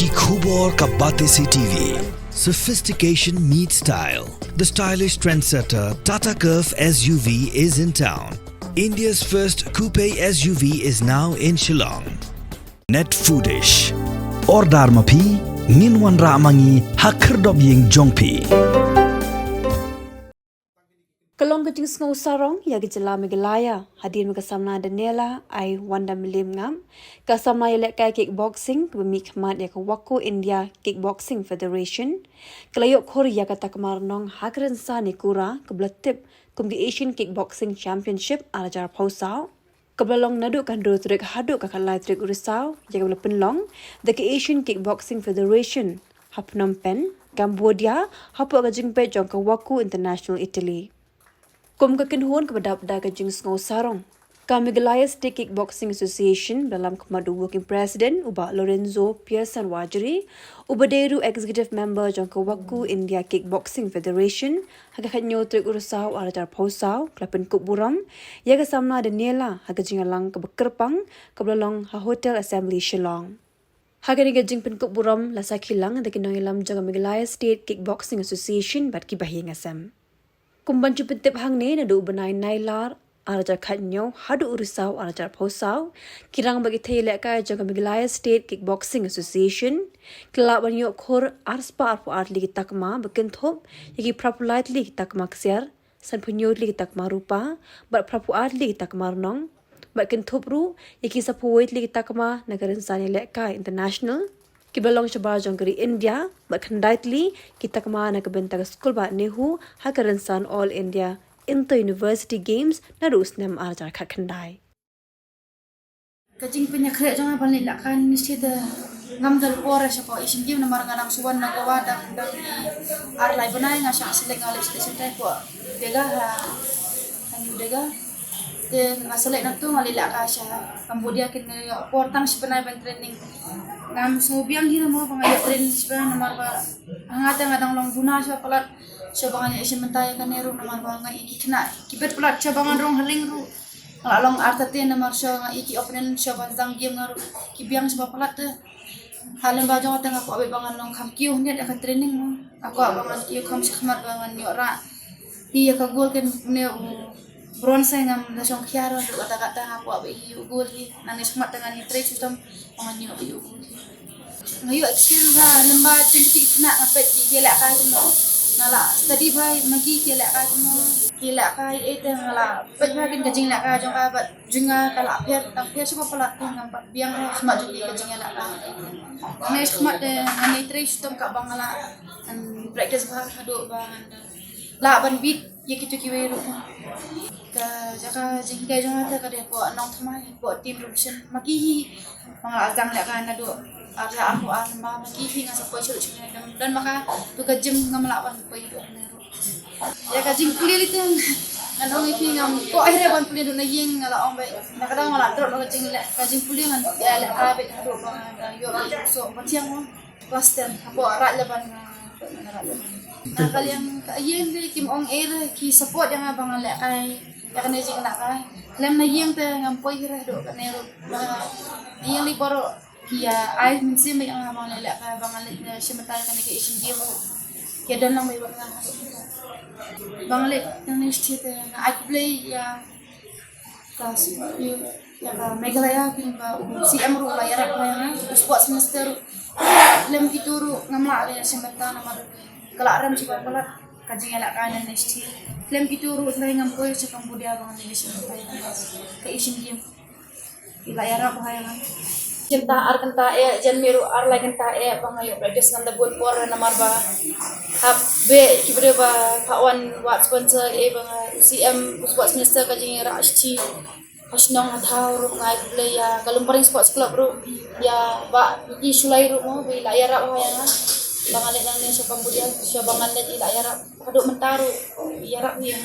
Ki khubor ka bate se TV. Sophistication meets style. The stylish trendsetter Tata Curve SUV is in town. India's first coupe SUV is now in Shillong. Net foodish. Ordar mapi, nginwan ramangi hakrdob ying jongpi. Kalong kajing snow sarong ya gejala megalaya hadir kasamna Daniella ai wanda Mylliemngap kasamna yelek kai kickboxing pemikmat ya kawaku India Kickboxing Federation kelayok Korea kata Rnong hagren sa ni kura kebletip kumdi Asian Kickboxing Championship alajar pausau kebelalong naduk kandu trik haduk kakalai trik urisau ya kebelepen long the Asian Kickboxing Federation Phnom Penh Cambodia hapu kajing pe jong kawaku International Italy. Kum kekenhuan kepada kajing sengau sarong. Kami Gelaya State Kickboxing Association dalam kemadu Working President Uba Lorenzo Pearson Wajri, Uba Deru Executive Member jong kawaku India Kickboxing Federation, hagakat nyotrik urusau alajar pausau, kelapin kuburam, ya kesamna Daniella hagajing alang kebekerpang, kebelalong Hotel Assembly Shillong. Haga ni gajing penkuburam lasa kilang da kinong ilam jang Gelaya State Kickboxing Association bat kibahing asam. Kumban cupitip hang ni nadu benai nailar arajar khatnyo hadu urisau arajar pausau kirang bagi thailek ka jang Gelaya State Kickboxing Association kelak banyo khor arspa arpu arli Takma bekenthop yaki prapulatli Takma ksiar san punyotli Takma rupa bat prapu arli Takma Rnong bat kenthop ru yaki sapuitli Takma nagaran sani lekka international Kibalong shabar jong kari India, but kandaitli kita kemana ke bentang skul bat nehu hakaran san All India Inter-University Games na rus nem arajar kat kandai. Kajing penyakit jangan balik lakan mesti dah ngamdal pora siapa Asian Games namar ngadang suwan nak kawadak dan arlai benai ngasah selek ngalih sedek ko dega hanyu dega dan masalah nak tu ngalih lakan sah Cambodia kena portang sebenarnya ban training ngam so biang hina mo pangaya train sebenarnya namar ba angata ngadang long guna siapa pelat siapa Asian mentai kanero namar ba ngai kena kibet pelat cabangan rong haling ru along artate namar siapa iki opponent siapa zang game ngaru kibiang siapa pelat tu halim ba jong tengah ko abe bangan long kham kiu ni ada training mo aku abangan kiu kham sekhmat bangan yo ra iya ka gol kan ne bronze ngam da song khiaro kata-kata aku abe hiu gol hi nani sekhmat dengan ni train system bangan yo hiu ngayu action ba lamba tingti kena ngapet gelak ka mo ngala study bhai magi gelak ka mo gelak ka ete ngala pet bagin kajing lak ka jong ka bat junga kala pher tang pher siapa pala tu ngam biang semat juga kajing lak ka ngai sekhmat de ngani train system ka bangala practice ba hadu ba la ban bit ye kitu kiweru ka jaka jingkai jong ata ka de po nong thamai po team production maki hi mangala jang lak ka na do arla aku arma maki hi ngasa po chulu chulu dan maka tu ka jem ngamla ban po ido nero ya ka jing kulir itu nganong ipi ngam ko akhirnya ban kulir do na yeng ngala ong ba na kadang ngala drop no jing lak ka jing kulir ngan ya lak ka be do ba yo so matiang mo pasten apo ara leban na kalian yeng de kim ong air ki support yang abang lak kai ya kan jing nak kai lem na yeng te ngam po ira do ka nero yeng li poro ya ai minsim yang abang lak kai abang lak sementar kan ke Asian Games ya dan lang may wala bang lak yang ni state I play ya kas ya ka Meghalaya kin ba CM ru la yarak la sports minister lem kituru ngamla ya sementar namar kalaram si balat kajing elak kanan nesti lem kituru sering ngampoy sa Cambodia bang ni sementar ke Asian Games ila yarak bahayangan cinta ar kenta jan miru ar la kenta pangayo practice ngam dabun por namar ba hab be kibre ba kawan wat sponsor bang CM sports minister kajing ra ashi Rnong atau ru ngai play ya galumparing sports club ru ya ba iki sulai ru mo be la yara bahayangan bangalet nang ni sa Cambodia sa bangalet ila yara paduk mentaru yara wi